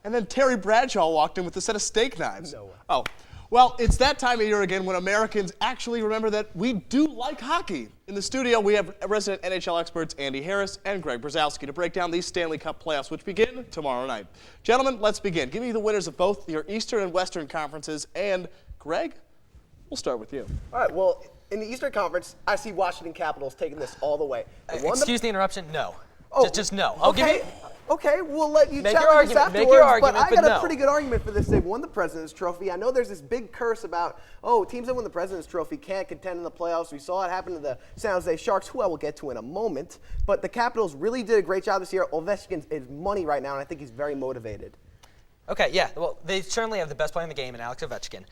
And then Terry Bradshaw walked in with a set of steak knives. No way. Oh. Well, it's that time of year again when Americans actually remember that we do like hockey. In the studio, we have resident NHL experts Andy Harris and Greg Brzezowski to break down these Stanley Cup playoffs, which begin tomorrow night. Gentlemen, let's begin. Give me the winners of both your Eastern and Western conferences. And Greg, we'll start with you. All right, well, in the Eastern Conference, I see Washington Capitals taking this all the way. Excuse the interruption? No. Oh, just no. I'll give you. Okay, we'll let you Make your challenge us argument, afterwards, make your argument, but I but got a no. pretty good argument for this. They've won the President's Trophy. I know there's this big curse about, teams that win the President's Trophy can't contend in the playoffs. We saw it happen to the San Jose Sharks, who I will get to in a moment. But the Capitals really did a great job this year. Ovechkin is money right now, and I think he's very motivated. Okay, yeah. Well, they certainly have the best player in the game in Alex Ovechkin,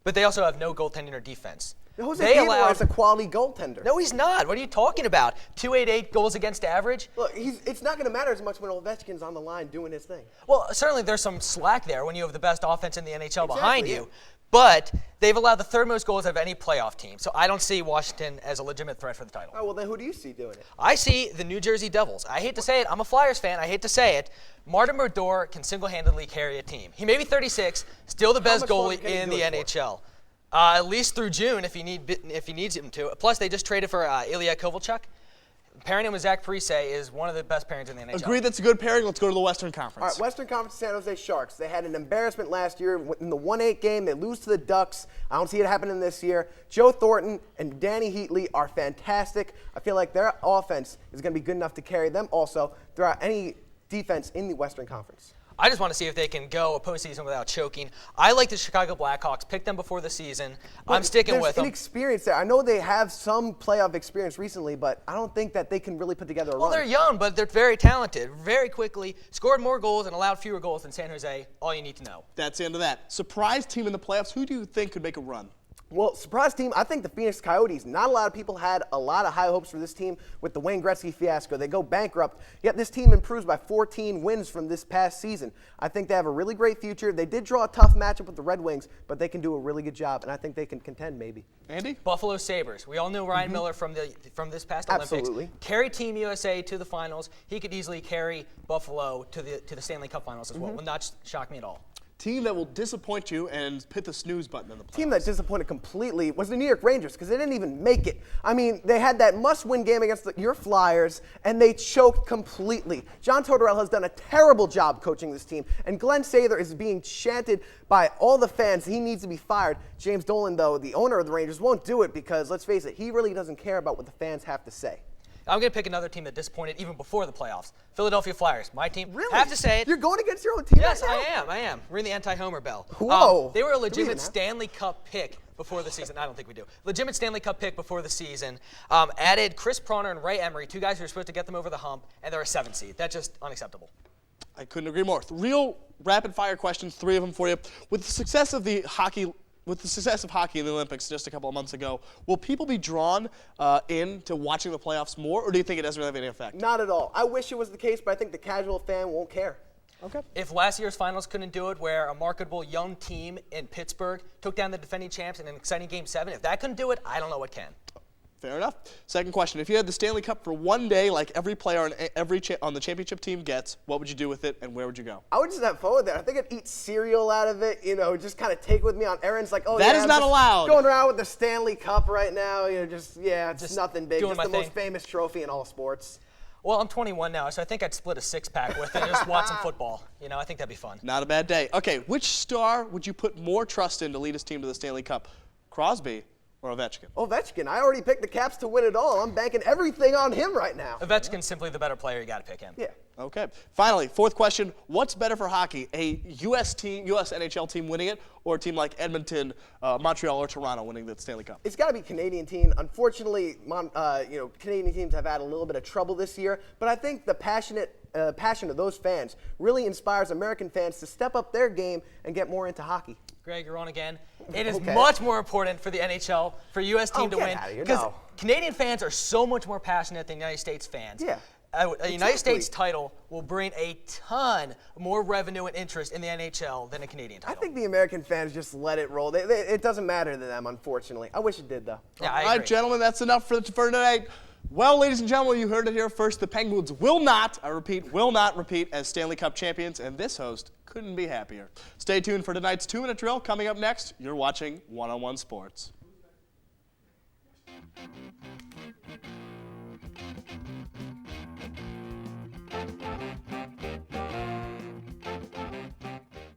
but they also have no goaltending or defense. Jose Gabriel is a quality goaltender. No, he's not. What are you talking about? 288 goals against average? Look, it's not going to matter as much when Ovechkin's on the line doing his thing. Well, certainly there's some slack there when you have the best offense in the NHL behind you. Yeah. But they've allowed the third most goals of any playoff team. So I don't see Washington as a legitimate threat for the title. Oh, well, then who do you see doing it? I see the New Jersey Devils. I hate to say it. I'm a Flyers fan. I hate to say it. Martin Brodeur can single-handedly carry a team. He may be 36, still the best goalie in the NHL. At least through June, if he needs him to. Plus, they just traded for Ilya Kovalchuk. Pairing him with Zach Parise is one of the best pairings in the NHL. Agree, that's a good pairing. Let's go to the Western Conference. All right, Western Conference, San Jose Sharks. They had an embarrassment last year in the 1-8 game. They lose to the Ducks. I don't see it happening this year. Joe Thornton and Danny Heatley are fantastic. I feel like their offense is going to be good enough to carry them also throughout any defense in the Western Conference. I just want to see if they can go a postseason without choking. I like the Chicago Blackhawks. Pick them before the season. I'm sticking with them. There's inexperience there. I know they have some playoff experience recently, but I don't think that they can really put together a run. Well, they're young, but they're very talented. Very quickly, scored more goals and allowed fewer goals than San Jose. All you need to know. That's the end of that. Surprise team in the playoffs. Who do you think could make a run? Well, surprise team, I think the Phoenix Coyotes. Not a lot of people had a lot of high hopes for this team with the Wayne Gretzky fiasco. They go bankrupt, yet this team improves by 14 wins from this past season. I think they have a really great future. They did draw a tough matchup with the Red Wings, but they can do a really good job, and I think they can contend maybe. Andy? Buffalo Sabres. We all know Ryan Miller from this past Olympics. Absolutely. Carry Team USA to the finals. He could easily carry Buffalo to the Stanley Cup finals as well. Will not shock me at all. Team that will disappoint you and hit the snooze button in the playoffs. Team that disappointed completely was the New York Rangers because they didn't even make it. I mean, they had that must-win game against your Flyers, and they choked completely. John Tortorella has done a terrible job coaching this team, and Glenn Sather is being chanted by all the fans. He needs to be fired. James Dolan, though, the owner of the Rangers, won't do it because, let's face it, he really doesn't care about what the fans have to say. I'm going to pick another team that disappointed even before the playoffs. Philadelphia Flyers, my team. Really? Have to say it. You're going against your own team Yes, right now? I am. Ring the anti-homer bell. Whoa. They were a Do we legitimate even have- Stanley Cup pick before the season. I don't think we do. Legitimate Stanley Cup pick before the season. Added Chris Pronger and Ray Emery, two guys who were supposed to get them over the hump, and they're a 7 seed. That's just unacceptable. I couldn't agree more. Real rapid-fire questions, 3 of them for you. With the success of hockey in the Olympics just a couple of months ago, will people be drawn into watching the playoffs more, or do you think it doesn't really have any effect? Not at all. I wish it was the case, but I think the casual fan won't care. Okay. If last year's finals couldn't do it, where a marketable young team in Pittsburgh took down the defending champs in an exciting Game 7, if that couldn't do it, I don't know what can. Fair enough. Second question. If you had the Stanley Cup for one day, like every player on the championship team gets, what would you do with it, and where would you go? I would just have fun with it. I think I'd eat cereal out of it, just kind of take it with me on errands. Like, That is I'm not just allowed. Going around with the Stanley Cup right now, it's Just nothing big. doing Just my the most thing. famous trophy in all sports. Well, I'm 21 now, so I think I'd split a 6-pack with it and just watch some football. I think that'd be fun. Not a bad day. Okay, which star would you put more trust in to lead his team to the Stanley Cup? Crosby or Ovechkin? Ovechkin. I already picked the Caps to win it all. I'm banking everything on him right now. Ovechkin's simply the better player. You got to pick him. Yeah. Okay. Finally, fourth question. What's better for hockey, a U.S. NHL team winning it, or a team like Edmonton, Montreal, or Toronto winning the Stanley Cup? It's got to be Canadian team. Unfortunately, Canadian teams have had a little bit of trouble this year, but I think the passion of those fans really inspires American fans to step up their game and get more into hockey. Greg, you're on again. It is Okay. much more important for the NHL, for U.S. team to get win. outta here, Because no. Canadian fans are so much more passionate than United States fans. Yeah. A United Exactly. States title will bring a ton more revenue and interest in the NHL than a Canadian I title. think the American fans just let it roll. It doesn't matter to them, unfortunately. I wish it did, though. Yeah, All I right, agree. gentlemen, that's enough for tonight. Well, ladies and gentlemen, you heard it here first. The Penguins will not, I repeat, will not repeat as Stanley Cup champions, and this host couldn't be happier. Stay tuned for tonight's 2-minute drill. Coming up next, you're watching One-on-One Sports.